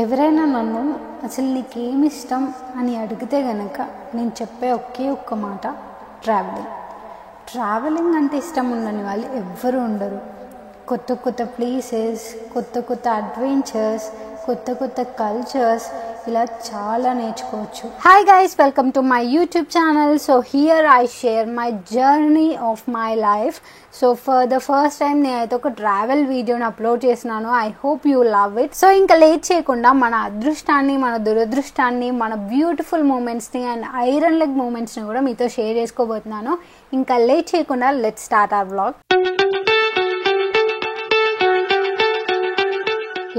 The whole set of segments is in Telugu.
ఎవరైనా నన్ను అసలు నీకేమి ఇష్టం అని అడిగితే గనక నేను చెప్పే ఒకే ఒక్క మాట ట్రావెలింగ్. ట్రావెలింగ్ అంటే ఇష్టం ఉండని వాళ్ళు ఎవ్వరూ ఉండరు. కొత్త కొత్త ప్లేసెస్, కొత్త కొత్త అడ్వెంచర్స్, కొత్త కొత్త కల్చర్స్, ఇలా చాలా నేర్చుకోవచ్చు. Hi guys, welcome to my YouTube channel. So here I share my journey of my life. So for the first time నేనైతే ఒక ట్రావెల్ వీడియోని అప్లోడ్ చేసినాను. I hope you love it. So ఇంకా లేట్ చేయకుండా మన అదృష్టాన్ని, మన దురదృష్టాన్ని, మన బ్యూటిఫుల్ మూమెంట్స్ని అండ్ ఐరన్ లెగ్ మూమెంట్స్ని కూడా మీతో షేర్ చేసుకోబోతున్నాను. ఇంకా లేట్ చేయకుండా లెట్స్ స్టార్ట్ అవర్ వ్లాగ్.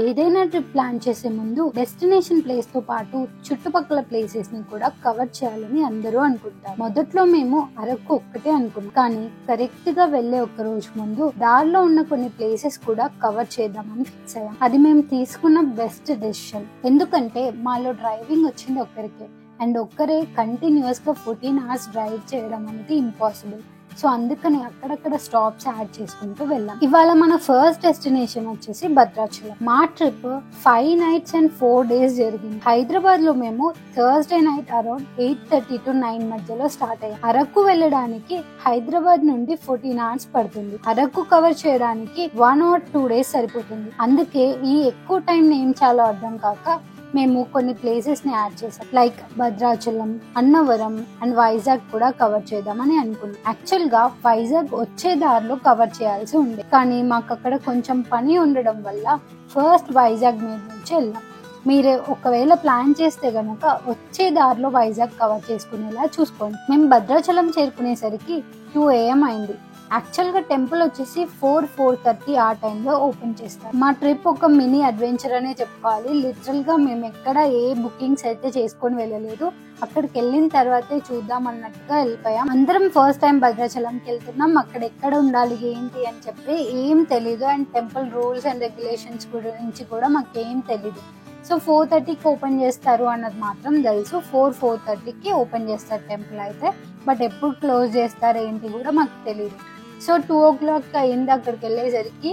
ఏదైనా ట్రిప్ ప్లాన్ చేసే ముందు డెస్టినేషన్ ప్లేస్ తో పాటు చుట్టుపక్కల ప్లేసెస్ ని కూడా కవర్ చేయాలని అందరూ అనుకుంటారు. మొదట్లో మేము అరకు ఒక్కటే అనుకున్నాం, కానీ కరెక్ట్ గా వెళ్లే ఒక రోజు ముందు దారిలో ఉన్న కొన్ని ప్లేసెస్ కూడా కవర్ చేద్దామని ఫిక్స్ అయ్యాం. అది మేము తీసుకున్న బెస్ట్ డెసిషన్. ఎందుకంటే మాలో డ్రైవింగ్ వచ్చింది ఒక్కరికే, అండ్ ఒక్కరే కంటిన్యూస్ గా 14 hours డ్రైవ్ చేయడం అనేది ఇంపాసిబుల్. సో అందుకని అక్కడక్కడ స్టాప్స్ యాడ్ చేసుకుంటూ వెళ్ళాం. ఇవాళ మన ఫస్ట్ డెస్టినేషన్ వచ్చేసి భద్రాచలం. మా ట్రిప్ 5 nights and 4 days జరిగింది. హైదరాబాద్ లో మేము థర్స్డే నైట్ అరౌండ్ 8:30 to 9 మధ్యలో స్టార్ట్ అయ్యాం. అరకు వెళ్ళడానికి హైదరాబాద్ నుండి 14 hours పడుతుంది. అరకు కవర్ చేయడానికి 1 or 2 days సరిపోతుంది. అందుకే ఈ ఎక్కువ టైం ఏం చాలో అర్థం కాక మేము కొన్ని ప్లేసెస్ ని యాడ్ చేసాం. లైక్ భద్రాచలం, అన్నవరం అండ్ వైజాగ్ కూడా కవర్ చేద్దామని అనుకున్నాం. యాక్చువల్ గా వైజాగ్ వచ్చే దారిలో కవర్ చేయాల్సి ఉంది, కానీ మాకు అక్కడ కొంచెం పని ఉండడం వల్ల ఫస్ట్ వైజాగ్ మీద నుంచి వెళ్ళాం. మీరు ఒకవేళ ప్లాన్ చేస్తే గనక వచ్చే దారిలో వైజాగ్ కవర్ చేసుకునేలా చూసుకోండి. మేము భద్రాచలం చేరుకునేసరికి 2 AM అయింది. యాక్చువల్ గా టెంపుల్ వచ్చేసి 4-4:30 ఆ టైంలో ఓపెన్ చేస్తారు. మా ట్రిప్ ఒక మినీ అడ్వెంచర్ అనే చెప్పుకోవాలి. లిటరల్ గా మేము ఎక్కడ ఏ బుకింగ్స్ అయితే చేసుకొని వెళ్ళలేదు, అక్కడికి వెళ్ళిన తర్వాతే చూద్దాం అన్నట్టుగా వెళ్ళిపోయాం. అందరం ఫస్ట్ టైం భద్రాచలంకి వెళ్తున్నాం. అక్కడ ఎక్కడ ఉండాలి ఏంటి అని చెప్పి ఏం తెలీదు, and temple rules and regulations గురించి కూడా మాకేం తెలీదు. సో 4:30కి ఓపెన్ చేస్తారు అన్నది మాత్రం తెలుసు. 4-4:30కి ఓపెన్ చేస్తారు టెంపుల్ అయితే, బట్ ఎప్పుడు క్లోజ్ చేస్తారు ఏంటి కూడా మాకు తెలియదు. సో 2 o'clock అయింది అక్కడికి వెళ్ళేసరికి.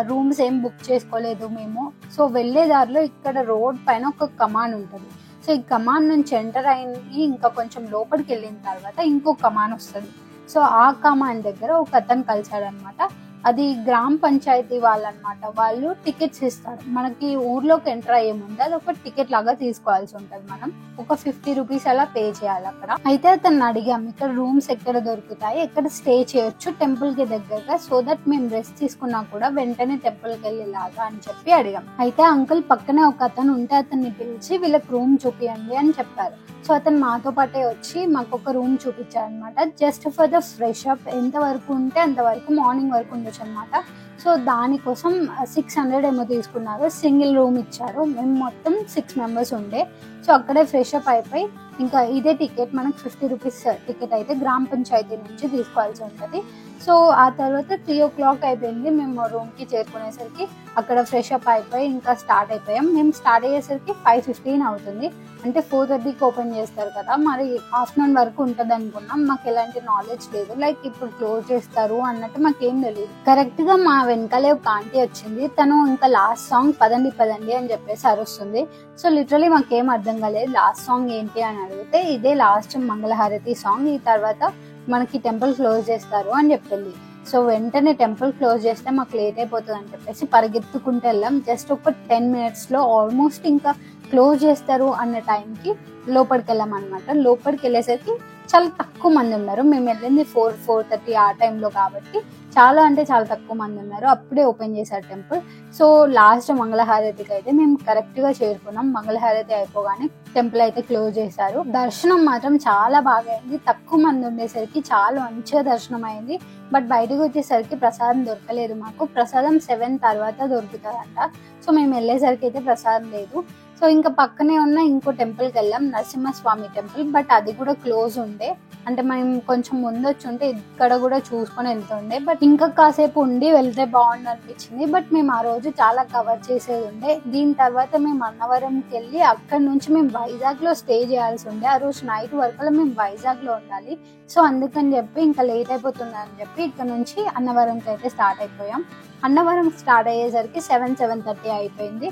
రూమ్స్ ఏం బుక్ చేసుకోలేదు మేము. సో వెళ్ళే దారిలో ఇక్కడ రోడ్ పైన ఒక కమాన్ ఉంటుంది. సో ఈ కమాన్ నుంచి ఎంటర్ అయ్యి ఇంకా కొంచెం లోపలికి వెళ్ళిన తర్వాత ఇంకో కమాన్ వస్తుంది. సో ఆ కమాన్ దగ్గర ఒక అతను కలిసాడనమాట. అది గ్రామ పంచాయతీ వాళ్ళనమాట. వాళ్ళు టికెట్స్ ఇస్తారు మనకి. ఊర్లోకి ఎంటర్ అయ్యే ముందు అది ఒక టికెట్ లాగా తీసుకోవాల్సి ఉంటుంది. మనం ఒక 50 rupees అలా పే చేయాలి అక్కడ. అయితే అతన్ని అడిగాం ఇక్కడ రూమ్స్ ఎక్కడ దొరుకుతాయి, ఎక్కడ స్టే చేయొచ్చు టెంపుల్ కి దగ్గరగా, సో దట్ మేము రెస్ట్ తీసుకున్నా కూడా వెంటనే టెంపుల్ కి వెళ్ళేలాగా అని చెప్పి అడిగాం. అయితే అంకుల్ పక్కనే ఒక అతను ఉంటే అతన్ని పిలిచి వీళ్ళకి రూమ్ చూపియండి అని చెప్పారు. సో అతను మాతో పాటే వచ్చి మాకు ఒక రూమ్ చూపించారు అనమాట. Just for the fresh up ఎంత వరకు ఉంటే అంతవరకు, మార్నింగ్ వరకు ఉండొచ్చు అనమాట. సో దానికోసం 600 ఏమో తీసుకున్నారు. సింగిల్ రూమ్ ఇచ్చారు. మేము మొత్తం 6 members ఉండే. సో అక్కడే ఫ్రెష్ అప్ అయిపోయి ఇంకా ఇదే టికెట్ మనకు 50 rupees టికెట్ అయితే గ్రామ పంచాయతీ నుంచి తీసుకోవాల్సి ఉంటుంది. సో ఆ తర్వాత 3 o'clock అయిపోయింది. మేము రూమ్ కి చేరుకునేసరికి అక్కడ ఫ్రెష్ అప్ అయిపోయి ఇంకా స్టార్ట్ అయిపోయాం. మేము స్టార్ట్ అయ్యేసరికి 5:15 అవుతుంది. అంటే 4:30కి ఓపెన్ చేస్తారు కదా, మరి ఆఫ్టర్నూన్ వరకు ఉంటుంది అనుకున్నాం. మాకు ఎలాంటి నాలెడ్జ్ లేదు, లైక్ ఇప్పుడు క్లోజ్ చేస్తారు అన్నట్టు మాకేం తెలియదు. కరెక్ట్ గా మా వెనకాలే ఒక ఆంటీ వచ్చింది. తను ఇంకా లాస్ట్ సాంగ్ పదండి పదండి అని చెప్పేసి అరుస్తుంది. సో లిటరలీ మాకేం అర్థం కాలేదు లాస్ట్ సాంగ్ ఏంటి అని అడిగితే ఇదే లాస్ట్ మంగళహారతి సాంగ్, ఈ తర్వాత మనకి టెంపుల్ క్లోజ్ చేస్తారు అని చెప్పింది. సో వెంటనే టెంపుల్ క్లోజ్ చేస్తే మాకు లేట్ అయిపోతుంది అని చెప్పేసి పరిగెత్తుకుంటూ వెళ్ళాం. జస్ట్ ఒక 10 minutes లో ఆల్మోస్ట్ ఇంకా క్లోజ్ చేస్తారు అన్న టైంకి లోపలికి వెళ్ళాం అనమాట. లోపలికి వెళ్ళేసరికి చాలా తక్కువ మంది ఉన్నారు. మేము వెళ్ళింది 4-4:30 ఆ టైంలో కాబట్టి చాలా అంటే చాలా తక్కువ మంది ఉన్నారు. అప్పుడే ఓపెన్ చేశారు టెంపుల్. సో లాస్ట్ మంగళహారతికి అయితే మేము కరెక్ట్ గా చేరుకున్నాం. మంగళహారతి అయిపోగానే టెంపుల్ అయితే క్లోజ్ చేశారు. దర్శనం మాత్రం చాలా బాగా అయింది. తక్కువ మంది ఉండేసరికి చాలా మంచిగా దర్శనం అయింది. బట్ బయటకు వచ్చేసరికి ప్రసాదం దొరకలేదు మాకు. ప్రసాదం 7 తర్వాత దొరుకుతుందంట. సో మేము వెళ్ళేసరికి అయితే ప్రసాదం లేదు. సో ఇంకా పక్కనే ఉన్న ఇంకో టెంపుల్కి వెళ్ళాం, నరసింహస్వామి టెంపుల్. బట్ అది కూడా క్లోజ్ ఉండే. అంటే మనం కొంచెం ముందు వచ్చి ఉంటే ఇక్కడ కూడా చూసుకొని వెళ్తుండే, బట్ ఇంకా కాసేపు ఉండి వెళ్తే బాగుండు అనిపించింది. బట్ మేము ఆ రోజు చాలా కవర్ చేసేది ఉండే. దీని తర్వాత మేము అన్నవరంకి వెళ్ళి అక్కడ నుంచి మేము వైజాగ్ లో స్టే చేయాల్సి ఉండే. ఆ రోజు నైట్ వరకు మేము వైజాగ్ లో ఉండాలి. సో అందుకని చెప్పి ఇంకా లేట్ అయిపోతుంది అని చెప్పి ఇక్కడ నుంచి అన్నవరంకి అయితే స్టార్ట్ అయిపోయాం. అన్నవరం స్టార్ట్ అయ్యేసరికి 7-7:30 అయిపోయింది.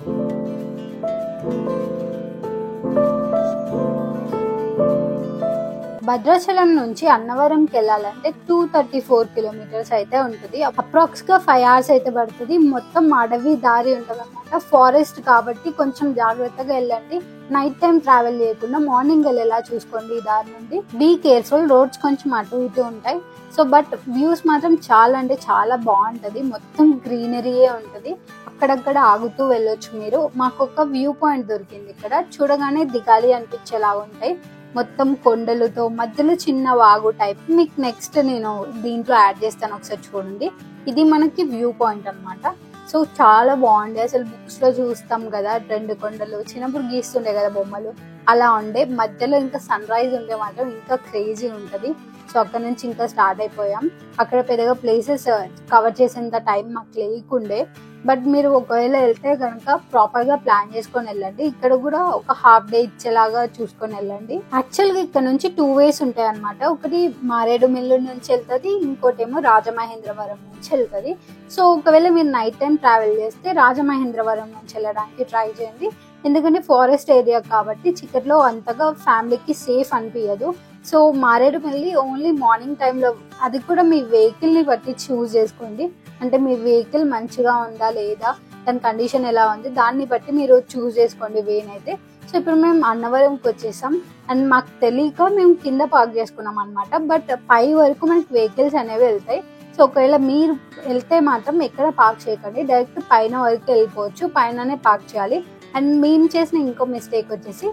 భద్రాచలం నుంచి అన్నవరంకి వెళ్ళాలంటే 234 కిలోమీటర్స్ అయితే ఉంటుంది. అప్రాక్స్ గా 5 hours అయితే పడుతుంది. మొత్తం అడవి దారి ఉంటది అనమాట, ఫారెస్ట్ కాబట్టి కొంచెం జాగ్రత్తగా వెళ్ళండి. నైట్ టైం ట్రావెల్ చేయకుండా మార్నింగ్ వెళ్ళేలా చూసుకోండి. ఈ దారి నుండి బీ కేర్ఫుల్, రోడ్స్ కొంచెం అటు ఇటు ఉంటాయి. సో బట్ వ్యూస్ మాత్రం చాలా అంటే చాలా బాగుంటది. మొత్తం గ్రీనరీయే ఉంటది, అక్కడక్కడ ఆగుతూ వెళ్ళొచ్చు మీరు. మాకు ఒక వ్యూ పాయింట్ దొరికింది ఇక్కడ, చూడగానే దిగాలి అనిపించేలాగా ఉంటాయి. మొత్తం కొండలతో మధ్యలో చిన్న వాగు టైప్. మీకు నెక్స్ట్ నేను దీంట్లో యాడ్ చేస్తాను, ఒకసారి చూడండి. ఇది మనకి వ్యూ పాయింట్ అన్నమాట. సో చాలా బాగుండే. అసలు బుక్స్ లో చూస్తాం కదా 2 కొండలు, చిన్నప్పుడు గీస్తుండే కదా బొమ్మలు, అలా ఉండే. మధ్యలో ఇంకా సన్ రైజ్ ఉండే మాత్రం ఇంకా క్రేజీ ఉంటది. సో అక్కడ నుంచి ఇంకా స్టార్ట్ అయిపోయాం. అక్కడ పెద్దగా ప్లేసెస్ కవర్ చేసేంత టైం మాకు లేకుండే. బట్ మీరు ఒకవేళ వెళ్తే కనుక ప్రాపర్ గా ప్లాన్ చేసుకొని వెళ్ళండి. ఇక్కడ కూడా ఒక హాఫ్ డే ఇచ్చేలాగా చూసుకొని వెళ్ళండి. యాక్చువల్ గా ఇక్కడ నుంచి 2 ways ఉంటాయి అనమాట. ఒకటి మారేడుమిల్లి నుంచి వెళ్తుంది, ఇంకోటి ఏమో రాజమహేంద్రవరం నుంచి వెళ్తుంది. సో ఒకవేళ మీరు నైట్ టైం ట్రావెల్ చేస్తే రాజమహేంద్రవరం నుంచి వెళ్ళడానికి ట్రై చేయండి. ఎందుకంటే ఫారెస్ట్ ఏరియా కాబట్టి చీకట్లో అంతగా ఫ్యామిలీకి సేఫ్ అనిపించదు. సో మారేడుమిల్లి ఓన్లీ మార్నింగ్ టైంలో, అది కూడా మీ వెహికల్ ని బట్టి చూస్ చేసుకోండి. అంటే మీ వెహికల్ మంచిగా ఉందా లేదా, దాని కండిషన్ ఎలా ఉంది, దాన్ని బట్టి మీరు చూస్ చేసుకోండి వేనైతే. సో ఇప్పుడు మేము అన్నవరంకి వచ్చేసాం. అండ్ మాకు తెలియక మేము కింద పార్క్ చేసుకున్నాం అనమాట. బట్ పై వరకు మనకి వెహికల్స్ అనేవి వెళ్తాయి. సో ఒకవేళ మీరు వెళ్తే మాత్రం ఎక్కడ పార్క్ చేయకండి, డైరెక్ట్ పైన వరకు వెళ్ళిపోవచ్చు, పైననే పార్క్ చేయాలి. అండ్ మేము చేసిన ఇంకో మిస్టేక్ వచ్చేసి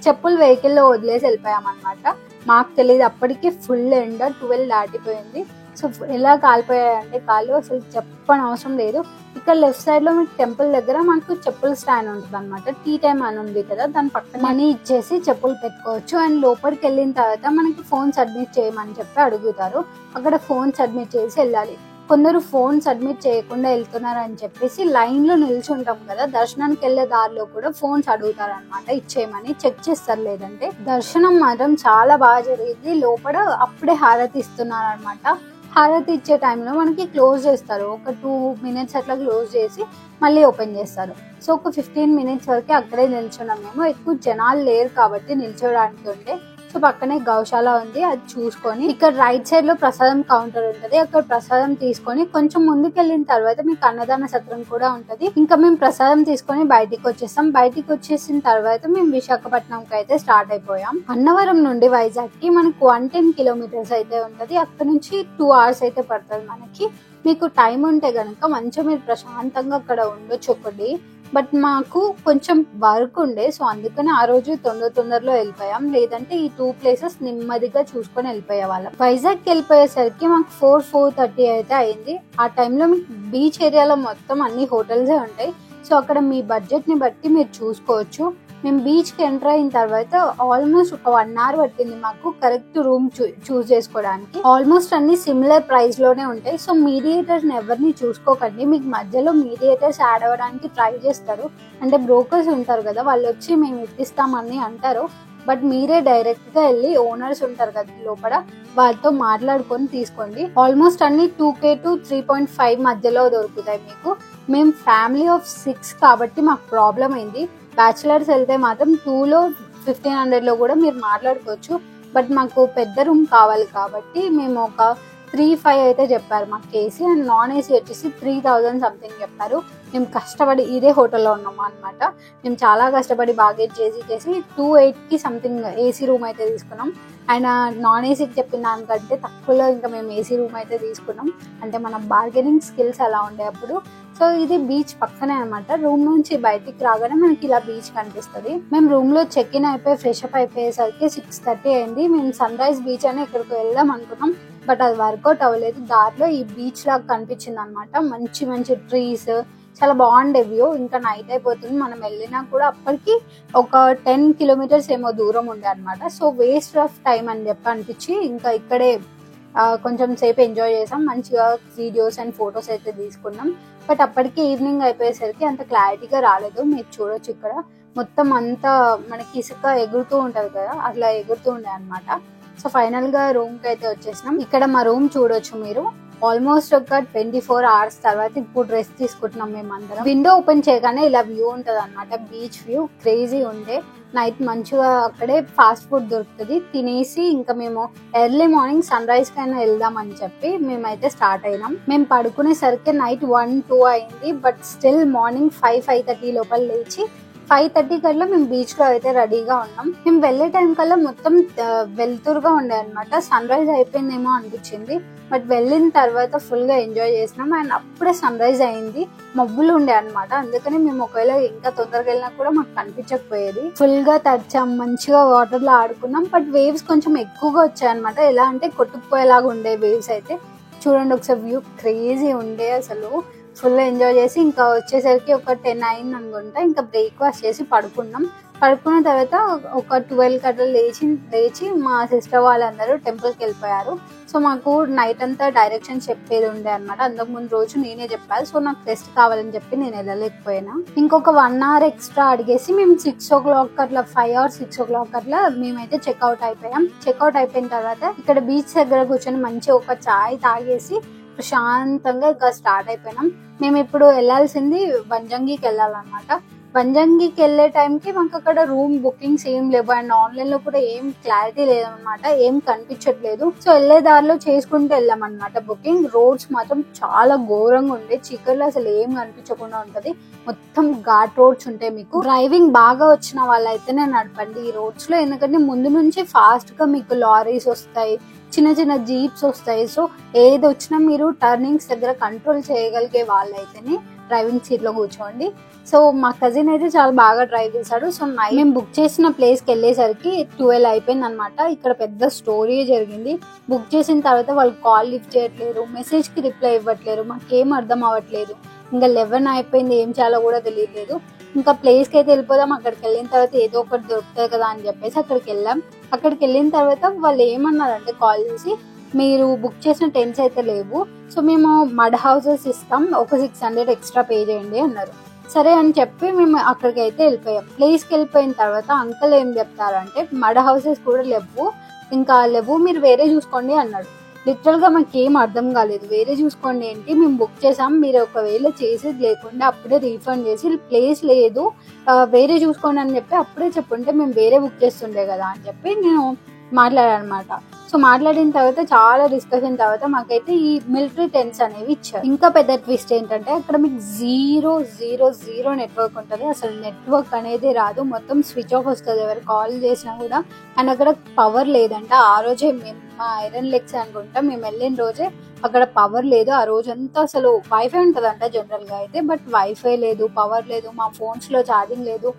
చెప్పులు వెహికల్లో వదిలేసి వెళ్ళిపోయాం అనమాట. మాకు తెలియదు, అప్పటికే ఫుల్ ఎండ, 12 దాటిపోయింది. సో ఎలా కాలిపోయాయంటే కాళ్ళు, అసలు చెప్పని అవసరం లేదు. ఇక్కడ లెఫ్ట్ సైడ్ లో మీకు టెంపుల్ దగ్గర మనకు చెప్పుల స్టాండ్ ఉంటుంది అనమాట. టీ టైం అని ఉంది కదా, దాని పక్కన మనీ ఇచ్చేసి చెప్పులు పెట్టుకోవచ్చు. అండ్ లోపలికి వెళ్ళిన తర్వాత మనకి ఫోన్ సబ్మిట్ చేయమని చెప్పి అడుగుతారు. అక్కడ ఫోన్ సబ్మిట్ చేసి వెళ్ళాలి. కొందరు ఫోన్ సబ్మిట్ చేయకుండా వెళ్తున్నారు అని చెప్పేసి లైన్ లో నిల్చుంటాం కదా, దర్శనానికి వెళ్లే దారిలో కూడా ఫోన్స్ అడుగుతారు అనమాట, ఇచ్చేయమని చెక్ చేస్తారు. లేదంటే దర్శనం మాత్రం చాలా బాగా జరిగింది. లోపల అప్పుడే హారతి ఇస్తున్నారు అనమాట. హారతి ఇచ్చే టైంలో మనకి క్లోజ్ చేస్తారు, ఒక 2 minutes అట్లా క్లోజ్ చేసి మళ్ళీ ఓపెన్ చేస్తారు. సో ఒక 15 minutes వరకు అక్కడే నిల్చున్నాం మేము. ఎక్కువ జనాలు లేరు కాబట్టి నిల్చోడానికి ఉండే. సో పక్కనే గౌశాల ఉంది, అది చూసుకొని ఇక్కడ రైట్ సైడ్ లో ప్రసాదం కౌంటర్ ఉంటది. అక్కడ ప్రసాదం తీసుకొని కొంచెం ముందుకు వెళ్ళిన తర్వాత మీకు అన్నదాన సత్రం కూడా ఉంటది. ఇంకా మేము ప్రసాదం తీసుకొని బయటికి వచ్చేస్తాం. బయటికి వచ్చేసిన తర్వాత మేము విశాఖపట్నంకి అయితే స్టార్ట్ అయిపోయాం. అన్నవరం నుండి వైజాగ్ కి మనకు 110 kilometers అయితే ఉంటది. అక్కడ నుంచి 2 hours అయితే పడుతుంది మనకి. మీకు టైం ఉంటే గనక మంచిగా మీరు ప్రశాంతంగా అక్కడ ఉండొచ్చు ఒకటి. బట్ మాకు కొంచెం వర్క్ ఉండే, సో అందుకని ఆ రోజు తొందరలో వెళ్ళిపోయాం. లేదంటే ఈ 2 places నెమ్మదిగా చూసుకొని వెళ్ళిపోయే వాళ్ళం. వైజాగ్ వెళ్ళిపోయేసరికి మాకు 4:30 అయితే అయింది. ఆ టైంలో మీకు బీచ్ ఏరియాలో మొత్తం అన్ని హోటల్సే ఉంటాయి. సో అక్కడ మీ బడ్జెట్ ని బట్టి మీరు చూసుకోవచ్చు. మేము బీచ్ కి ఎంటర్ అయిన తర్వాత ఆల్మోస్ట్ ఒక 1 hour పట్టింది మాకు కరెక్ట్ రూమ్ చూస్ చేసుకోవడానికి. ఆల్మోస్ట్ అన్ని సిమిలర్ ప్రైస్ లోనే ఉంటాయి. సో మీడియేటర్స్ ఎవరిని చూసుకోకండి, మీకు మధ్యలో మీడియేటర్స్ యాడ్ అవ్వడానికి ట్రై చేస్తారు. అంటే బ్రోకర్స్ ఉంటారు కదా, వాళ్ళు వచ్చి మేము ఇప్పిస్తామని అంటారు. బట్ మీరే డైరెక్ట్ గా వెళ్ళి ఓనర్స్ ఉంటారు కదా లోపల, వాళ్ళతో మాట్లాడుకొని తీసుకోండి. ఆల్మోస్ట్ అన్ని 2K to 3.5 మధ్యలో దొరుకుతాయి మీకు. మేము ఫ్యామిలీ ఆఫ్ 6 కాబట్టి మాకు ప్రాబ్లం అయింది. బ్యాచిలర్స్ వెళ్తే మాత్రం 2లో 1500 లో కూడా మీరు మాట్లాడుకోవచ్చు. బట్ మాకు పెద్ద రూమ్ కావాలి కాబట్టి మేము ఒక 3,500 అయితే చెప్పారు మాకు ఏసీ. అండ్ నాన్ ఏసీ వచ్చేసి 3,000 సంథింగ్ చెప్పారు. మేము కష్టపడి ఇదే హోటల్లో ఉన్నాము అనమాట. మేము చాలా కష్టపడి బాగేజ్ చేసి 2,800కి సంథింగ్ ఏసీ రూమ్ అయితే తీసుకున్నాం. ఆయన నాన్ ఏసీకి చెప్పిన దానికంటే తక్కువలో ఇంకా మేము ఏసీ రూమ్ అయితే తీసుకున్నాం. అంటే మన బార్గెనింగ్ స్కిల్స్ అలా ఉండే అప్పుడు. సో ఇది బీచ్ పక్కనే అనమాట. రూమ్ నుంచి బయటికి రాగానే మనకి ఇలా బీచ్ కనిపిస్తుంది. మేము రూమ్ లో చెక్ ఇన్ అయిపోయి ఫ్రెష్ అప్ అయిపోయేసరికి 6:30 అయింది. మేము సన్ రైజ్ బీచ్ అని ఇక్కడికి వెళ్దాం అనుకున్నాం, బట్ అది వర్కౌట్ అవ్వలేదు. దారిలో ఈ బీచ్ లాగా కనిపించింది అనమాట. మంచి ట్రీస్, చాలా బాగుండే వ్యూ. ఇంకా నైట్ అయిపోతుంది, మనం వెళ్ళినా కూడా అప్పటికి ఒక 10 kilometers ఏమో దూరం ఉండే అనమాట. సో వేస్ట్ ఆఫ్ టైం అని చెప్పి అనిపించి ఇంకా ఇక్కడే కొంచెం సేపు ఎంజాయ్ చేసాం. మంచిగా వీడియోస్ అండ్ ఫొటోస్ అయితే తీసుకున్నాం. బట్ అప్పటికి ఈవినింగ్ అయిపోయేసరికి అంత క్లారిటీగా రాలేదు. మీరు చూడొచ్చు ఇక్కడ మొత్తం అంతా మనకి ఇసుక ఎగురుతూ ఉంటది కదా, అట్లా ఎగురుతూ ఉండే అనమాట. సో ఫైనల్ గా రూమ్ కి అయితే వచ్చేసినాం. ఇక్కడ మా రూమ్ చూడొచ్చు మీరు. ఆల్మోస్ట్ ఒక 24 hours తర్వాత ఇప్పుడు రెస్ట్ తీసుకుంటున్నాం మేము అందరం. విండో ఓపెన్ చేయగానే ఇలా వ్యూ ఉంటది అనమాట, బీచ్ వ్యూ క్రేజీ ఉండే. నైట్ మంచిగా అక్కడే ఫాస్ట్ ఫుడ్ దొరుకుతుంది, తినేసి ఇంకా మేము ఎర్లీ మార్నింగ్ సన్ రైజ్ కైనా వెళ్దాం అని చెప్పి మేమైతే స్టార్ట్ అయినాం. మేము పడుకునేసరికి నైట్ 1-2 అయింది. బట్ స్టిల్ మార్నింగ్ 5-5:30 లోపల లేచి 5:30 కల్లా మేము బీచ్ లో అయితే రెడీగా ఉన్నాం. మేము వెళ్లే టైం కల్లా మొత్తం వెళ్తురుగా ఉండే అనమాట. సన్ రైజ్ అయిపోయిందేమో అనిపించింది, బట్ వెళ్ళిన తర్వాత ఫుల్ గా ఎంజాయ్ చేసినాం. అండ్ అప్పుడే సన్ రైజ్ అయింది, మబ్బులు ఉండే అనమాట. అందుకని మేము ఒకవేళ ఇంకా తొందరగా వెళ్ళినా కూడా మాకు కనిపించకపోయేది. ఫుల్ గా తడిచాం, మంచిగా వాటర్ లో ఆడుకున్నాం. బట్ వేవ్స్ కొంచెం ఎక్కువగా వచ్చాయి అనమాట. ఎలా అంటే కొట్టుకుపోయేలాగా ఉండే వేవ్స్ అయితే. చూడండి ఒకసారి వ్యూ క్రేజీ ఉండే అసలు. ఫుల్ ఎంజాయ్ చేసి ఇంకా వచ్చేసరికి ఒక 10 అయింది అనుకుంటా. ఇంకా బ్రేక్ఫాస్ట్ చేసి పడుకున్నాం. పడుకున్న తర్వాత ఒక 12 కట్ల లేచి మా సిస్టర్ వాళ్ళందరూ టెంపుల్కి వెళ్ళిపోయారు. సో మాకు నైట్ అంతా డైరెక్షన్ చెప్పేది ఉండే అనమాట. అంతకు ముందు రోజు నేనే చెప్పాలి. సో నాకు రెస్ట్ కావాలని చెప్పి నేను వెళ్ళలేకపోయినా. ఇంకొక 1 hour ఎక్స్ట్రా అడిగేసి మేము 6 o'clock అట్లా 5 or 6 o'clock అట్లా మేమైతే చెక్అవుట్ అయిపోయాం. చెక్అవుట్ అయిపోయిన తర్వాత ఇక్కడ బీచ్ దగ్గర కూర్చొని మంచి ఒక చాయ్ తాగేసి ప్రశాంతంగా ఇక స్టార్ట్ అయిపోయినాం. మేము ఇప్పుడు వెళ్లాల్సింది వంజంగికి వెళ్ళాలన్నమాట. వంజంగికి వెళ్లే టైంకి మాకు అక్కడ రూమ్ బుకింగ్స్ ఏం లేవు. అండ్ ఆన్లైన్ లో కూడా ఏం క్లారిటీ లేదనమాట, ఏం కనిపించట్లేదు. సో వెళ్లే దారిలో చేసుకుంటూ వెళ్ళామన్నమాట బుకింగ్. రోడ్స్ మాత్రం చాలా ఘోరంగా ఉండే, చీకట్లో అసలు ఏం కనిపించకుండా ఉంటది. మొత్తం ఘాట్ రోడ్స్ ఉంటాయి. మీకు డ్రైవింగ్ బాగా వచ్చిన వాళ్ళైతేనే నడపండి ఈ రోడ్స్ లో, ఎందుకంటే ముందు నుంచి ఫాస్ట్ గా మీకు లారీస్ వస్తాయి, చిన్న చిన్న జీప్స్ వస్తాయి. సో ఏది వచ్చినా మీరు టర్నింగ్స్ దగ్గర కంట్రోల్ చేయగలిగే వాళ్ళైతేనే డ్రైవింగ్ సీట్ లో కూర్చోండి. సో మా కజిన్ అయితే చాలా బాగా డ్రైవ్ చేశాడు. సో మేము బుక్ చేసిన ప్లేస్ కి వెళ్ళేసరికి 12 అయిపోయింది అనమాట. ఇక్కడ పెద్ద స్టోరీ జరిగింది. బుక్ చేసిన తర్వాత వాళ్ళు కాల్ లిఫ్ట్ చేయట్లేరు, మెసేజ్ కి రిప్లై ఇవ్వట్లేరు, మాకేం అర్థం అవ్వట్లేదు. ఇంకా 11 అయిపోయింది, ఏం చేయాలో కూడా తెలియట్లేదు. ఇంకా ప్లేస్ కి అయితే వెళ్ళిపోదాం, అక్కడికి వెళ్ళిన తర్వాత ఏదో ఒకటి దొరుకుతుంది కదా అని చెప్పేసి అక్కడికి వెళ్ళాం. అక్కడికి వెళ్ళిన తర్వాత వాళ్ళు ఏమన్నారంటే కాల్ చేసి, మీరు బుక్ చేసిన టెంట్స్ అయితే లేవు, సో మేము మడ్ హౌసెస్ ఇస్తాం, ఒక 600 ఎక్స్ట్రా పే చేయండి అన్నారు. సరే అని చెప్పి మేము అక్కడికి అయితే వెళ్ళిపోయాం. ప్లేస్కి వెళ్ళిపోయిన తర్వాత అంకల్ ఏం చెప్తారంటే మడ్ హౌసెస్ కూడా లేవు, మీరు వేరే చూసుకోండి అన్నాడు. లిటరల్ గా మాకు ఏం అర్థం కాలేదు. వేరే చూసుకోండి ఏంటి, మేము బుక్ చేసాం, మీరు ఒకవేళ చేసేది లేకుండా అప్పుడే రీఫండ్ చేసి ప్లేస్ లేదు వేరే చూసుకోండి అని చెప్పి అప్పుడే చెప్పుంటే మేము వేరే బుక్ చేస్తుండే కదా అని చెప్పి నేను మాట్లాడానమాట. సో మాట్లాడిన తర్వాత చాలా డిస్కషన్ తర్వాత మాకైతే ఈ మిలిటరీ టెంట్స్ అనేవి ఇచ్చారు. ఇంకా పెద్ద ట్విస్ట్ ఏంటంటే అక్కడ మీకు 0 నెట్వర్క్ ఉంటుంది. అసలు నెట్వర్క్ అనేది రాదు, మొత్తం స్విచ్ ఆఫ్ వస్తుంది ఎవరు కాల్ చేసినా కూడా. అండ్ అక్కడ పవర్ లేదంట. ఆ రోజే మేము మా ఐరన్ లెగ్స్ అనుకుంటా మేము వెళ్ళిన రోజే అక్కడ పవర్ లేదు. ఆ రోజంతా అసలు వైఫై ఉంటదంట జనరల్ గా అయితే, బట్ వైఫై లేదు, పవర్ లేదు, మా ఫోన్స్ లో ఛార్జింగ్ లేదు,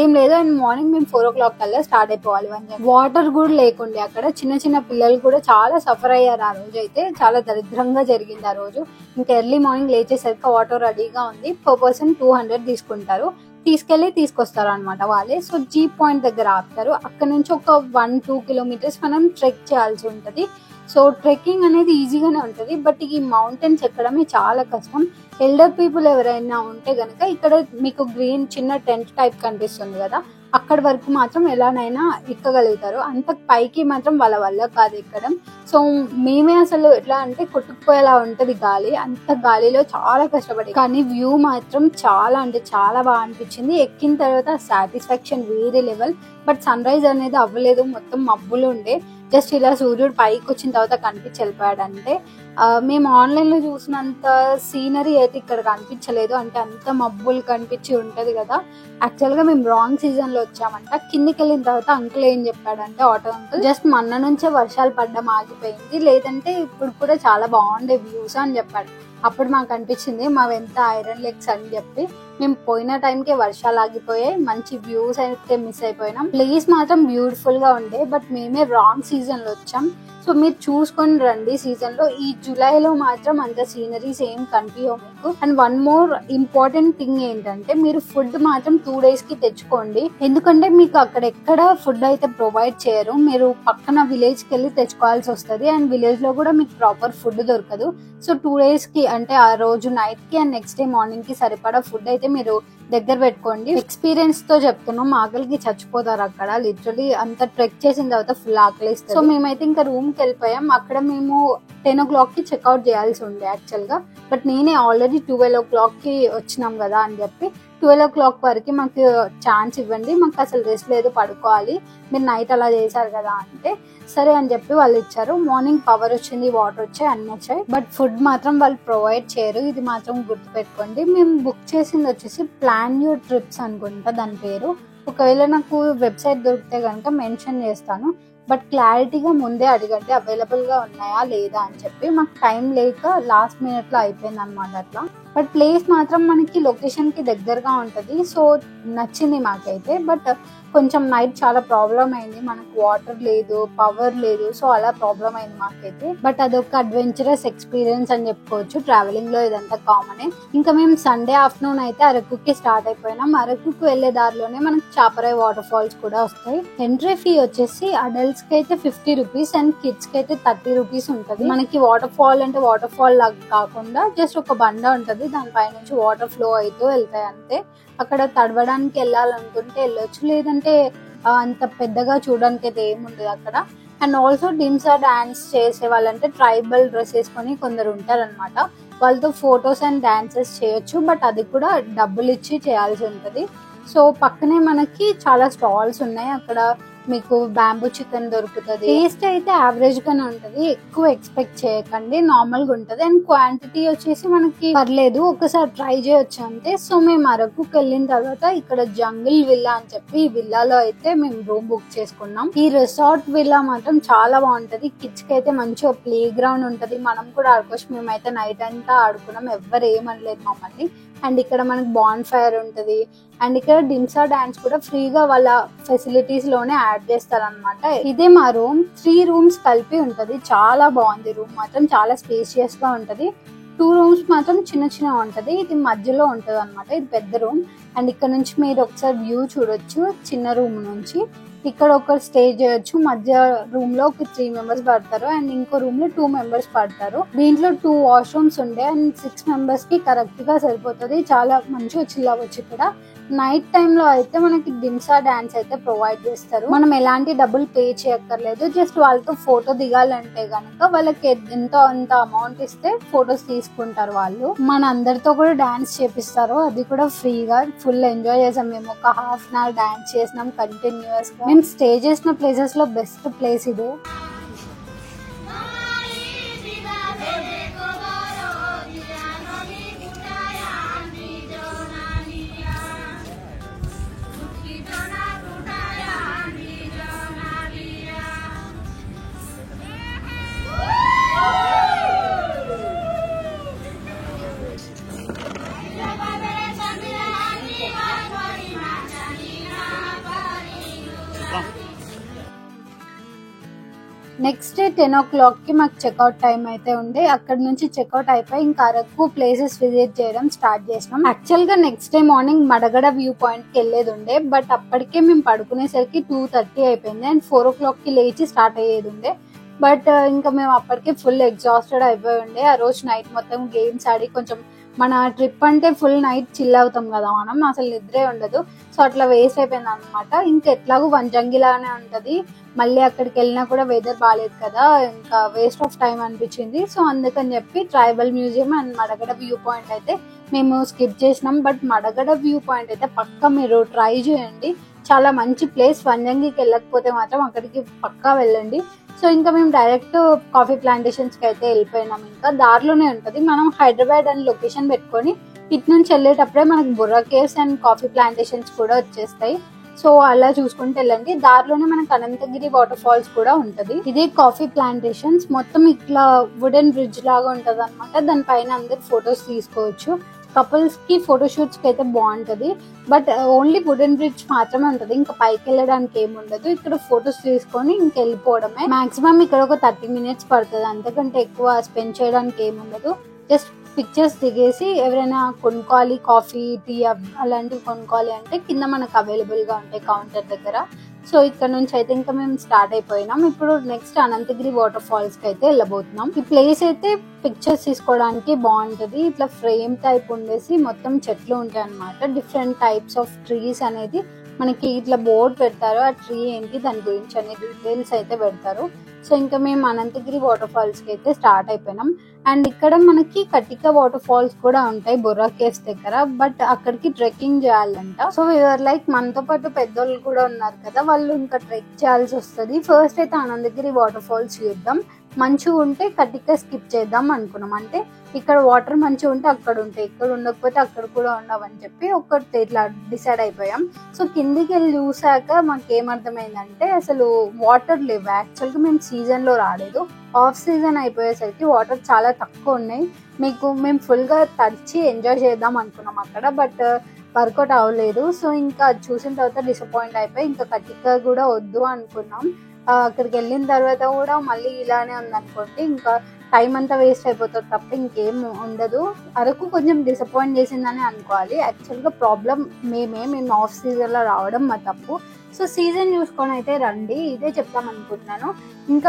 ఏం లేదు. అండ్ మార్నింగ్ మేము 4 o'clock కల్లా స్టార్ట్ అయిపోవాలి. వాటర్ కూడా లేకుండే అక్కడ. చిన్న చిన్న పిల్లలు కూడా చాలా సఫర్ అయ్యారు ఆ రోజు అయితే. చాలా దరిద్రంగా జరిగింది ఆ రోజు. ఇంకా ఎర్లీ మార్నింగ్ లేచేసరికి వాటర్ రెడీగా ఉంది. per person 200 తీసుకుంటారు, తీసుకొస్తారు అనమాట వాళ్ళే. సో జీప్ పాయింట్ దగ్గర ఆపుతారు. అక్కడ నుంచి ఒక 1-2 kilometers మనం ట్రెక్ చేయాల్సి ఉంటది. సో ట్రెక్కింగ్ అనేది ఈజీగానే ఉంటది, బట్ ఈ మౌంటైన్స్ ఎక్కడమే చాలా కష్టం. ఎల్డర్ పీపుల్ ఎవరైనా ఉంటే గనక ఇక్కడ మీకు గ్రీన్ చిన్న టెంట్ టైప్ కనిపిస్తుంది కదా, అక్కడి వరకు మాత్రం ఎలానైనా ఎక్కగలుగుతారు. అంత పైకి మాత్రం వాళ్ళ వల్ల కాదు ఎక్కడం. సో మేమే అసలు ఎట్లా అంటే కొట్టుకుపోయేలా ఉంటది గాలి, అంత గాలిలో చాలా కష్టపడి, కానీ వ్యూ మాత్రం చాలా అంటే చాలా బాగా అనిపించింది. ఎక్కిన తర్వాత సాటిస్ఫాక్షన్ వేరే లెవెల్. బట్ సన్ రైజ్ అనేది అవ్వలేదు, మొత్తం మబ్బులు ఉండే. జస్ట్ ఇలా సూర్యుడు పైకి వచ్చిన తర్వాత కనిపించి వెళ్ళిపోయాడంటే. మేము ఆన్లైన్ లో చూసినంత సీనరీ అయితే ఇక్కడ కనిపించలేదు. అంటే అంత మబ్బులు కనిపించి ఉంటది కదా. యాక్చువల్ గా మేము రాంగ్ సీజన్ లో వచ్చామంట. కిందికి వెళ్ళిన తర్వాత అంకుల్ ఏం చెప్పాడంటే, ఆటో అంకుల్, జస్ట్ మొన్న నుంచే వర్షాలు పడ్డం ఆగిపోయింది, లేదంటే ఇప్పుడు కూడా చాలా బాగుండే వ్యూస్ అని చెప్పాడు. అప్పుడు మాకు అనిపించింది మా ఎంత ఐరన్ లెగ్స్ అని చెప్పి. మేము పోయిన టైంకి వర్షాలు ఆగిపోయాయి, మంచి వ్యూస్ అయితే మిస్ అయిపోయినాం. ప్లేస్ మాత్రం బ్యూటిఫుల్ గా ఉండే, బట్ మేమే రాంగ్ సీజన్ లో వచ్చాం. సో మీరు చూసుకొని రండి సీజన్ లో. ఈ జూలైలో మాత్రం అంత సీనరీస్ ఏం కనిపించవు మీకు. And one more important thing ఏంటంటే, మీరు ఫుడ్ మాత్రం 2 days కి తెచ్చుకోండి. ఎందుకంటే మీకు అక్కడ ఎక్కడ ఫుడ్ అయితే ప్రొవైడ్ చేయరు, మీరు పక్కన విలేజ్ కి వెళ్ళి తెచ్చుకోవాల్సి వస్తుంది. అండ్ విలేజ్ లో కూడా మీకు ప్రాపర్ ఫుడ్ దొరకదు. సో 2 days కి అంటే ఆ రోజు నైట్ కి అండ్ నెక్స్ట్ డే మార్నింగ్ కి సరిపడా ఫుడ్ అయితే అయితే మీరు దగ్గర పెట్టుకోండి. ఎక్స్పీరియన్స్ తో చెప్తున్నాం, ఆకలికి చచ్చిపోతారు అక్కడ. లిటరలీ అంత ట్రెక్ చేసిన తర్వాత ఫుల్ ఆకలిస్తుంది. సో మేమైతే ఇంకా రూమ్ కి వెళ్ళిపోయాం. అక్కడ మేము 10 o'clock కి చెక్అవుట్ చేయాల్సి ఉండే యాక్చువల్ గా. బట్ నేనే ఆల్రెడీ 12 o'clock కి వచ్చినాం కదా అని చెప్పి 12 o'clock వరకు మాకు ఛాన్స్ ఇవ్వండి, మాకు అసలు రెస్ట్ లేదు, పడుకోవాలి, మీరు నైట్ అలా చేశారు కదా అంటే సరే అని చెప్పి వాళ్ళు ఇచ్చారు. మార్నింగ్ పవర్ వచ్చింది, వాటర్ వచ్చాయి, అన్ని వచ్చాయి. బట్ ఫుడ్ మాత్రం వాళ్ళు ప్రొవైడ్ చేయరు, ఇది మాత్రం గుర్తుపెట్టుకోండి. మేము బుక్ చేసింది వచ్చేసి ప్లాన్ యూర్ ట్రిప్స్ అనుకుంటా దాని పేరు. ఒకవేళ నాకు వెబ్సైట్ దొరికితే కనుక మెన్షన్ చేస్తాను. బట్ క్లారిటీగా ముందే అడగండి అవైలబుల్ గా ఉన్నాయా లేదా అని చెప్పి. మాకు టైం లేక లాస్ట్ మినిట్ లో అయిపోయింది అనమాట అట్లా. బట్ ప్లేస్ మాత్రం మనకి లొకేషన్ కి దగ్గరగా ఉంటది, సో నచ్చింది మాకైతే. బట్ కొంచెం నైట్ చాలా ప్రాబ్లం అయింది, మనకు వాటర్ లేదు, పవర్ లేదు, సో అలా ప్రాబ్లం అయింది మాకైతే. బట్ అదొక అడ్వెంచరస్ ఎక్స్పీరియన్స్ అని చెప్పుకోవచ్చు. ట్రావెలింగ్ లో ఇదంతా కామనే. ఇంకా మేము సండే ఆఫ్టర్నూన్ అయితే అరకుకి స్టార్ట్ అయిపోయినాం. అరకుకి వెళ్లే దారిలోనే మనకి చాపరాయి వాటర్ ఫాల్స్ కూడా వస్తాయి. ఎంట్రీ ఫీ వచ్చేసి అడల్ట్స్ కి అయితే 50 రూపీస్ అండ్ కిడ్స్ కి అయితే 30 రూపీస్ ఉంటది. మనకి వాటర్ ఫాల్ అంటే వాటర్ ఫాల్ లాగా కాకుండా జస్ట్ ఒక బండ ఉంటది, దానిపై నుంచి వాటర్ ఫ్లో అవుతూ వెళ్తాయి అంతే. అక్కడ తడవడానికి వెళ్ళాలనుకుంటే వెళ్ళొచ్చు, లేదంటే అంత పెద్దగా చూడడానికి అయితే ఏముండదు అక్కడ. అండ్ ఆల్సో డిమ్సా డాన్స్ చేసే వాళ్ళంటే ట్రైబల్ డ్రెస్ వేసుకొని కొందరు ఉంటారనమాట, వాళ్ళతో ఫొటోస్ అండ్ డాన్సెస్ చేయొచ్చు. బట్ అది కూడా డబ్బులు ఇచ్చి చేయాల్సి ఉంటది. సో పక్కనే మనకి చాలా స్టాల్స్ ఉన్నాయి, అక్కడ మీకు బ్యాంబూ చికెన్ దొరుకుతుంది. టేస్ట్ అయితే యావరేజ్ గానే ఉంటది, ఎక్కువ ఎక్స్పెక్ట్ చేయకండి, నార్మల్ గా ఉంటది. అండ్ క్వాంటిటీ వచ్చేసి మనకి పర్లేదు, ఒకసారి ట్రై చేయొచ్చు అంతే. సో మేము అరకుకి వెళ్ళిన తర్వాత ఇక్కడ జంగిల్ విల్లా అని చెప్పి ఈ విల్లాలో అయితే మేము రూమ్ బుక్ చేసుకున్నాం. ఈ రిసార్ట్ విల్లా మాత్రం చాలా బాగుంటది. కిడ్స్ కి అయితే మంచిగా ప్లే గ్రౌండ్ ఉంటది, మనం కూడా ఆడుకోవచ్చు. మేమైతే నైట్ అంతా ఆడుకున్నాం, ఎవ్వరు ఏమనలేదు మమ్మల్ని. అండ్ ఇక్కడ మనకి బాన్ ఫైర్ ఉంటది. అండ్ ఇక్కడ డిమ్సా డాన్స్ కూడా ఫ్రీగా వాళ్ళ ఫెసిలిటీస్ లోనే యాడ్ చేస్తారనమాట. ఇదే మా రూమ్, 3 రూమ్స్ కలిపి ఉంటది. చాలా బాగుంది రూమ్ మాత్రం, చాలా స్పేషియస్ గా ఉంటది. 2 రూమ్స్ మాత్రం చిన్న చిన్న ఉంటది, ఇది మధ్యలో ఉంటది అనమాట. ఇది పెద్ద రూమ్. అండ్ ఇక్కడ నుంచి మీరు ఒకసారి వ్యూ చూడొచ్చు చిన్న రూమ్ నుంచి. ఇక్కడ ఒకరు స్టే చేయొచ్చు, మధ్య రూమ్ లో ఒక 3 మెంబర్స్ పడతారు అండ్ ఇంకో రూమ్ లో 2 మెంబర్స్ పడతారు. దీంట్లో 2 వాష్రూమ్స్ ఉండే అండ్ 6 మెంబర్స్ కి కరెక్ట్ గా సరిపోతుంది. చాలా మంచిగా చిల్ అవ్వచ్చు ఇక్కడ. నైట్ టైమ్ లో అయితే మనకి డిమ్సా డాన్స్ అయితే ప్రొవైడ్ చేస్తారు, మనం ఎలాంటి డబ్బులు పే చేయక్కర్లేదు. జస్ట్ వాళ్ళతో ఫోటో దిగాలంటే గనక వాళ్ళకి ఎంతో అంత అమౌంట్ ఇస్తే ఫొటోస్ తీసుకుంటారు వాళ్ళు. మన అందరితో కూడా డాన్స్ చేపిస్తారు, అది కూడా ఫ్రీగా. ఫుల్ ఎంజాయ్ చేసాం మేము, ఒక ½ an hour డాన్స్ చేసినాం కంటిన్యూస్ గా. మేము స్టే చేసిన ప్లేసెస్ లో బెస్ట్ ప్లేస్ ఇదే. నెక్స్ట్ డే 10 o'clock కి మాకు చెక్అవుట్ టైం అయితే ఉండే. అక్కడ నుంచి చెక్అవుట్ అయిపోయి ఇంకా అరకు ప్లేసెస్ విజిట్ చేయడం స్టార్ట్ చేసినాం. యాక్చువల్ గా next day morning Madagada view point కి వెళ్ళేది ఉండే, బట్ అప్పటికే మేము పడుకునేసరికి 2:30 అయిపోయింది అండ్ 4 o'clock కి లేచి స్టార్ట్ అయ్యేది ఉండే. బట్ ఇంకా మేము అప్పటికే ఫుల్ ఎగ్జాస్టెడ్ అయిపోయి ఉండే. ఆ రోజు నైట్ మొత్తం గేమ్స్ ఆడి కొంచెం, మన ట్రిప్ అంటే ఫుల్ నైట్ చిల్ అవుతాం కదా మనం, అసలు నిద్రే ఉండదు. సో అట్లా వేస్ట్ అయిపోయింది అనమాట. ఇంకా ఎట్లాగూ వంజంగిలానే ఉంటది, మళ్ళీ అక్కడికి వెళ్ళినా కూడా వెదర్ బాగాలేదు కదా, ఇంకా వేస్ట్ ఆఫ్ టైం అనిపించింది. సో అందుకని చెప్పి tribal museum and Madagada view point అయితే మేము స్కిప్ చేసినాం. బట్ మడగడ వ్యూ పాయింట్ అయితే పక్కా మీరు ట్రై చేయండి, చాలా మంచి ప్లేస్. వంజంగికి వెళ్ళకపోతే మాత్రం అక్కడికి పక్కా వెళ్ళండి. సో ఇంకా మేము డైరెక్ట్ కాఫీ ప్లాంటేషన్స్ కి అయితే వెళ్ళిపోయినాం. ఇంకా దారిలోనే ఉంటది, మనం హైదరాబాద్ అని లొకేషన్ పెట్టుకొని ఇటు నుంచి వెళ్ళేటప్పుడే మనకి Borra caves and coffee plantations కూడా వచ్చేస్తాయి. సో అలా చూసుకుంటూ వెళ్ళండి. దారిలోనే మనకి అనంతగిరి వాటర్ ఫాల్స్ కూడా ఉంటది. ఇదే కాఫీ ప్లాంటేషన్స్, మొత్తం ఇట్లా వుడెన్ బ్రిడ్జ్ లాగా ఉంటది అనమాట. దానిపైన అందరు ఫొటోస్ తీసుకోవచ్చు. కపుల్స్ కి ఫోటోషూట్స్ కి అయితే బాగుంటది. బట్ ఓన్లీ వుడెన్ బ్రిడ్జ్ మాత్రమే ఉంటది, ఇంకా పైకి వెళ్ళడానికి ఏమి ఉండదు. ఇక్కడ ఫొటోస్ తీసుకొని ఇంక వెళ్ళిపోవడమే. మాక్సిమం ఇక్కడ ఒక 30 minutes పడుతుంది, అంతకంటే ఎక్కువ స్పెండ్ చేయడానికి ఏమి ఉండదు. జస్ట్ పిక్చర్స్ దిగేసి ఎవరైనా కొనుక్కోవాలి, కాఫీ టీ అలాంటివి కొనుక్కోవాలి అంటే కింద మనకు అవైలబుల్ గా ఉంటాయి కౌంటర్ దగ్గర. సో ఇక్కడ నుంచి అయితే ఇంకా మేము స్టార్ట్ అయిపోయినాం. ఇప్పుడు నెక్స్ట్ అనంతగిరి వాటర్ ఫాల్స్ కి అయితే వెళ్ళబోతున్నాం. ఈ ప్లేస్ అయితే పిక్చర్స్ తీసుకోవడానికి బాగుంటది. ఇట్లా ఫ్రేమ్ టైప్ ఉండేసి మొత్తం చెట్లు ఉంటాయి అన్నమాట. డిఫరెంట్ టైప్స్ ఆఫ్ ట్రీస్ అనేది మనకి ఇట్లా బోర్డు పెడతారు. ఆ ట్రీ ఏంటి దాని గురించి అనే డీటెయిల్స్ అయితే పెడతారు. సో ఇంకా మేము అనంతగిరి వాటర్ ఫాల్స్ కి అయితే స్టార్ట్ అయిపోయినాం. అండ్ ఇక్కడ మనకి కటిక వాటర్ ఫాల్స్ కూడా ఉంటాయి బొర్రా కేవ్స్ దగ్గర. బట్ అక్కడికి ట్రెక్కింగ్ చేయాలంట. సో యూఆర్ లైక్ మనతో పాటు పెద్దోళ్ళు కూడా ఉన్నారు కదా, వాళ్ళు ఇంకా ట్రెక్ చేయాల్సి వస్తుంది. ఫస్ట్ అయితే అనంతగిరి వాటర్ ఫాల్స్ చూద్దాం. మంచిగా ఉంటే కటిక స్కిప్ చేద్దాం అనుకున్నాం. అంటే ఇక్కడ వాటర్ మంచిగా ఉంటే అక్కడ ఉంటాయి, ఇక్కడ ఉండకపోతే అక్కడ కూడా ఉండవని చెప్పి ఒకటి ఇట్లా డిసైడ్ అయిపోయాం. సో కిందికి వెళ్ళి చూసాక మాకు ఏమర్థమైందంటే అసలు వాటర్ లేవు. యాక్చువల్గా మేము సీజన్ లో రాలేదు, ఆఫ్ సీజన్ అయిపోయేసరికి వాటర్ చాలా తక్కువ ఉన్నాయి. మేము ఫుల్ గా తడిచి ఎంజాయ్ చేద్దాం అనుకున్నాం అక్కడ, బట్ వర్కౌట్ అవ్వలేదు. సో ఇంకా చూసిన తర్వాత డిసప్పాయింట్ అయిపోయి ఇంకా కటిక కూడా వద్దు అనుకున్నాం. అక్కడికి వెళ్ళిన తర్వాత కూడా మళ్ళీ ఇలానే ఉందనుకోండి, ఇంకా టైం అంతా వేస్ట్ అయిపోతుంది తప్ప ఇంకేం ఉండదు. అరకు కొంచెం డిసప్పాయింట్ చేసిందని అనుకోవాలి. యాక్చువల్గా ప్రాబ్లం మేము ఆఫ్ సీజన్ లో రావడం మా తప్పు. సో సీజన్ చూసుకొని అయితే రండి, ఇదే చెప్తాం అనుకుంటున్నాను.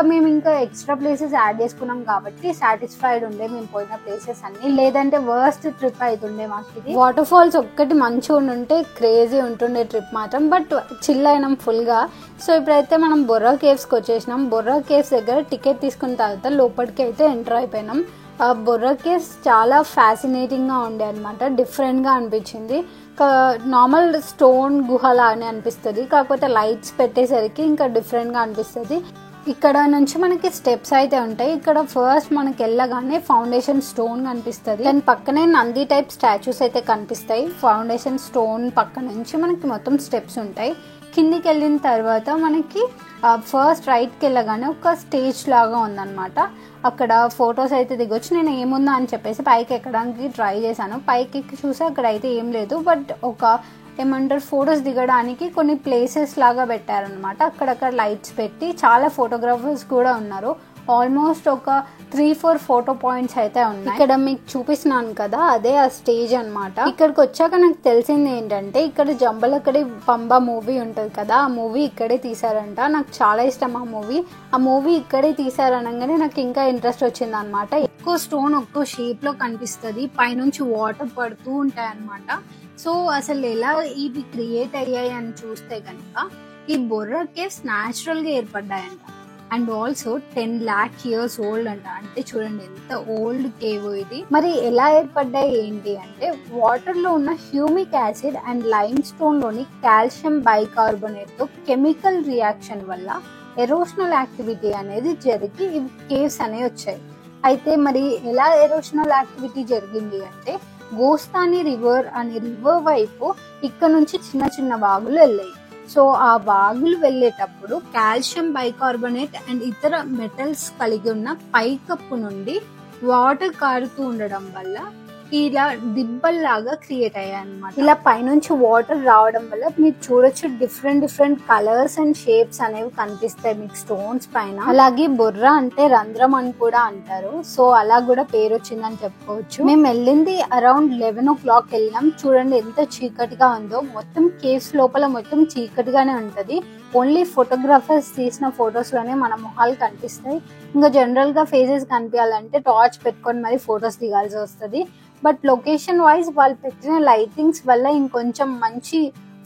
మేము ఎక్స్ట్రా ప్లేసెస్ యాడ్ చేసుకున్నాం కాబట్టి సాటిస్ఫైడ్ ఉండే మేము పోయిన ప్లేసెస్ అన్ని. లేదంటే వర్స్ట్ ట్రిప్ అవుతుండే మాకు ఇది. వాటర్ ఫాల్స్ ఒక్కటి మంచిగా ఉంటే క్రేజీ ఉంటుండే ట్రిప్ మాత్రం, బట్ చిల్ అయినాం ఫుల్ గా. సో ఇప్పుడైతే మనం బొర్రా కేవ్స్ కి వచ్చేసినాం. బొర్రా కేవ్స్ దగ్గర టికెట్ తీసుకున్న తర్వాత లోపలికి అయితే ఎంటర్ అయిపోయినాం. బొర్రా కేవ్స్ చాలా ఫ్యాసినేటింగ్ గా ఉండే అనమాట. డిఫరెంట్ గా అనిపించింది. నార్మల్ స్టోన్ గుహలా అని అనిపిస్తుంది, కాకపోతే లైట్స్ పెట్టేసరికి ఇంకా డిఫరెంట్ గా అనిపిస్తుంది. ఇక్కడ నుంచి మనకి స్టెప్స్ అయితే ఉంటాయి. ఇక్కడ ఫస్ట్ మనకి వెళ్ళగానే ఫౌండేషన్ స్టోన్ కనిపిస్తుంది. దాని పక్కనే నంది టైప్ స్టాచ్యూస్ అయితే కనిపిస్తాయి. ఫౌండేషన్ స్టోన్ పక్క నుంచి మనకి మొత్తం స్టెప్స్ ఉంటాయి. కిందికి వెళ్ళిన తర్వాత మనకి ఫస్ట్ రైట్కి వెళ్ళగానే ఒక స్టేజ్ లాగా ఉందన్నమాట. అక్కడ ఫొటోస్ అయితే దిగొచ్చు. నేను ఏముందా అని చెప్పేసి పైకి ఎక్కడానికి ట్రై చేశాను. పైకి ఎక్కి చూసి అక్కడ అయితే ఏం లేదు, బట్ ఏమంటారు ఫొటోస్ దిగడానికి కొన్ని ప్లేసెస్ లాగా పెట్టారనమాట. అక్కడక్కడ లైట్స్ పెట్టి చాలా ఫోటోగ్రాఫర్స్ కూడా ఉన్నారు. ఆల్మోస్ట్ ఒక 3-4 ఫోటో పాయింట్స్ అయితే ఉన్నాయి. ఇక్కడ మీకు చూపిస్తున్నాను కదా, అదే ఆ స్టేజ్ అనమాట. ఇక్కడికి వచ్చాక నాకు తెలిసింది ఏంటంటే ఇక్కడ జంబలకడి పంబ మూవీ ఉంటది కదా, ఆ మూవీ ఇక్కడే తీసారంట. నాకు చాలా ఇష్టం ఆ మూవీ ఇక్కడే తీసారనగానే నాకు ఇంకా ఇంట్రెస్ట్ వచ్చింది అనమాట. ఎక్కువ స్టోన్ ఒక్కో షేప్ లో కనిపిస్తుంది, పైనుంచి వాటర్ పడుతూ ఉంటాయి అనమాట. సో అసలు ఎలా ఇవి క్రియేట్ అయ్యాయి అని చూస్తే కనుక ఈ బొర్రా కేవ్స్ న్యాచురల్ గా ఏర్పడ్డాయంట. And also 10 lakh years old అంట. అంటే చూడండి ఎంత ఓల్డ్ కేవ్ ఇది. మరి ఎలా ఏర్పడ్డాయి ఏంటి అంటే వాటర్ లో ఉన్న humic acid and lime stone లోని కాల్షియం బైకార్బోనేట్ తో కెమికల్ రియాక్షన్ వల్ల ఎరోషనల్ యాక్టివిటీ అనేది జరిగి ఇవి కేవ్స్ అనేవి వచ్చాయి. అయితే మరి ఎలా ఎరోషనల్ యాక్టివిటీ జరిగింది అంటే గోస్తాని రివర్ అనే రివర్ వైపు ఇక్కడ నుంచి చిన్న చిన్న వాగులు వెళ్ళాయి. సో ఆ వాగులు వెళ్ళేటప్పుడు కాల్షియం బైకార్బోనేట్ అండ్ ఇతర మెటల్స్ కలిగి ఉన్న పైకప్పు నుండి వాటర్ కారుతూ ఉండడం వల్ల ఇలా దిబ్బల్లాగా క్రియేట్ అయ్యాయి అనమాట. ఇలా పైనుంచి వాటర్ రావడం వల్ల మీరు చూడొచ్చు డిఫరెంట్ కలర్స్ అండ్ షేప్స్ అనేవి కనిపిస్తాయి మీకు స్టోన్స్ పైన. అలాగే బొర్రా అంటే రంధ్రం అని కూడా అంటారు. సో అలా కూడా పేరు వచ్చిందని చెప్పుకోవచ్చు. మేము వెళ్ళింది అరౌండ్ 11 o'clock వెళ్ళాం. చూడండి ఎంత చీకటిగా ఉందో. మొత్తం కేవ్స్ లోపల మొత్తం చీకటిగానే ఉంటది. ఓన్లీ ఫోటోగ్రాఫర్స్ తీసిన ఫొటోస్ లోనే మన మొహాలు కనిపిస్తాయి. ఇంకా జనరల్ గా ఫేసెస్ కనిపించాలంటే టార్చ్ పెట్టుకొని మరి ఫొటోస్ దిగాల్సి వస్తుంది. బట్ లొకేషన్ వైజ్ వాళ్ళు పెట్టిన లైటింగ్స్ వల్ల ఇంకొంచెం మంచి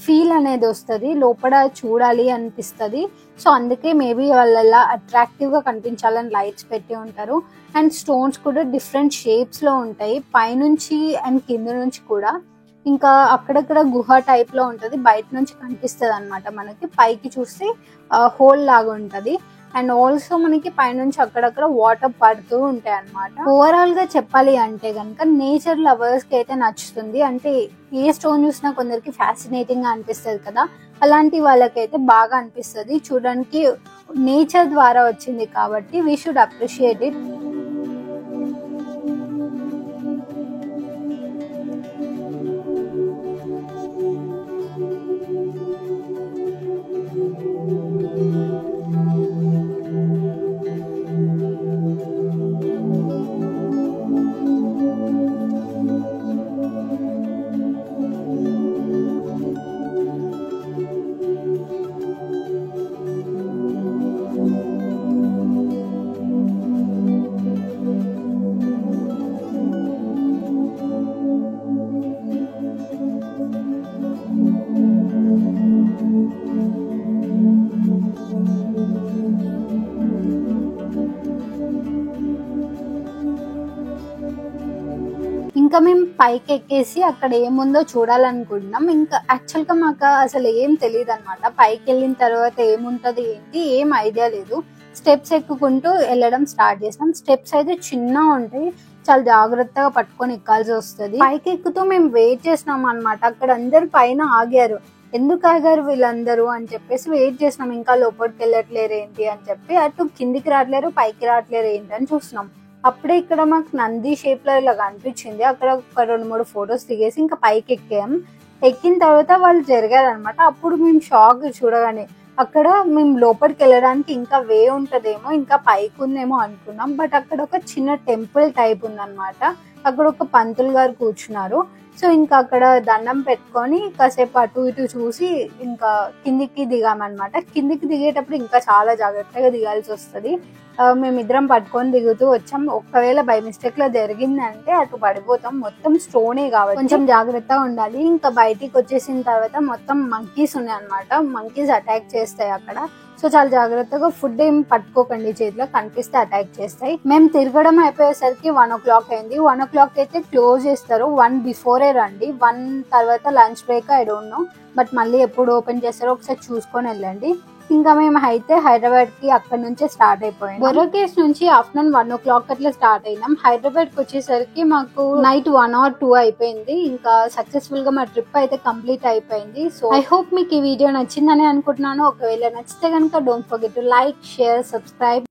ఫీల్ అనేది వస్తుంది, లోపల చూడాలి అనిపిస్తుంది. సో అందుకే మేబీ వాళ్ళ అట్రాక్టివ్ గా కనిపించాలని లైట్స్ పెట్టి ఉంటారు. అండ్ స్టోన్స్ కూడా డిఫరెంట్ షేప్స్ లో ఉంటాయి, పైనుంచి అండ్ కింద నుంచి కూడా. ఇంకా అక్కడక్కడ గుహ టైప్ లో ఉంటది, బయట నుంచి కనిపిస్తుంది అనమాట. మనకి పైకి చూస్తే హోల్ లాగా ఉంటది. అండ్ ఆల్సో మనకి పైనుంచి అక్కడక్కడ వాటర్ పడుతూ ఉంటాయి అనమాట. ఓవరాల్ గా చెప్పాలి అంటే కనుక నేచర్ లవర్స్ కి అయితే నచ్చుతుంది. అంటే ఏ స్టోన్ చూసినా కొందరికి ఫ్యాసినేటింగ్ గా అనిపిస్తుంది కదా, అలాంటి వాళ్ళకైతే బాగా అనిపిస్తుంది. చూడడానికి నేచర్ ద్వారా వచ్చింది కాబట్టి వీ షుడ్ అప్రిషియేట్ ఇట్. ఇంకా మేము పైకి ఎక్కేసి అక్కడ ఏముందో చూడాలనుకుంటున్నాం. ఇంకా యాక్చువల్ గా మాకు అసలు ఏం తెలియదు అనమాట. పైకి వెళ్ళిన తర్వాత ఏముంటది ఏంటి ఏం ఐడియా లేదు. స్టెప్స్ ఎక్కుకుంటూ వెళ్ళడం స్టార్ట్ చేసాం. స్టెప్స్ అయితే చిన్నగా ఉంటాయి, చాలా జాగ్రత్తగా పట్టుకొని ఎక్కాల్సి వస్తుంది. పైకి ఎక్కుతూ మేము వెయిట్ చేసినాం అనమాట. అక్కడ అందరు పైన ఆగారు. ఎందుకు ఆగారు వీళ్ళందరూ అని చెప్పేసి వెయిట్ చేసినాం. ఇంకా లోపలికి వెళ్ళట్లేరు ఏంటి అని చెప్పి, అటు కిందికి రావట్లేరు పైకి రావట్లేరు ఏంటి అని చూస్తున్నాం. అప్పుడే ఇక్కడ మాకు నంది షేప్ లో ఇలా కనిపించింది. అక్కడ ఒక 2-3 ఫొటోస్ దిగేసి ఇంకా పైకి ఎక్కాం. ఎక్కిన తర్వాత వాళ్ళు జరిగారు అనమాట. అప్పుడు మేము షాక్ చూడగానే. అక్కడ మేము లోపలికి వెళ్ళడానికి ఇంకా వే ఉంటదేమో, ఇంకా పైకి ఉందేమో అనుకున్నాం. బట్ అక్కడ ఒక చిన్న టెంపుల్ టైప్ ఉందన్నమాట. అక్కడ ఒక పంతులు గారు కూర్చున్నారు. సో ఇంకా అక్కడ దండం పెట్టుకొని కాసేపు అటు ఇటు చూసి ఇంకా కిందికి దిగామన్నమాట. కిందికి దిగేటప్పుడు ఇంకా చాలా జాగ్రత్తగా దిగాల్సి వస్తుంది. మేమిద్దరం పట్టుకొని దిగుతూ వచ్చాం. ఒకవేళ బై మిస్టేక్ లో జరిగిందంటే అటు పడిపోతాం. మొత్తం స్టోనే కాబట్టి కొంచెం జాగ్రత్తగా ఉండాలి. ఇంకా బయటికి వచ్చేసిన తర్వాత మొత్తం మంకీస్ ఉన్నాయి అనమాట. మంకీస్ అటాక్ చేస్తాయి అక్కడ. సో చాలా జాగ్రత్తగా, ఫుడ్ ఏం పట్టుకోకండి చేతిలో, కనిపిస్తే అటాక్ చేస్తాయి. మేము తిరగడం అయిపోయేసరికి 1 o'clock అయింది. 1 o'clock అయితే క్లోజ్ చేస్తారు. 1 బిఫోరే రండి. 1 తర్వాత lunch break I don't know, but మళ్ళీ ఎప్పుడు ఓపెన్ చేస్తారో ఒకసారి చూసుకొని వెళ్ళండి. ఇంకా మేము అయితే హైదరాబాద్ కి అక్కడ నుంచే స్టార్ట్ అయిపోయాం. బొర్రకేస్ నుంచి ఆఫ్టర్నూన్ 1 o'clock అట్లా స్టార్ట్ అయినాం. హైదరాబాద్ కి వచ్చేసరికి మాకు నైట్ 1 or 2 అయిపోయింది. ఇంకా సక్సెస్ఫుల్ గా మా ట్రిప్ అయితే కంప్లీట్ అయిపోయింది. సో ఐ హోప్ మీకు ఈ వీడియో నచ్చిందని అనుకుంటున్నాను. ఒకవేళ నచ్చితే కనుక don't forget to like, share, subscribe.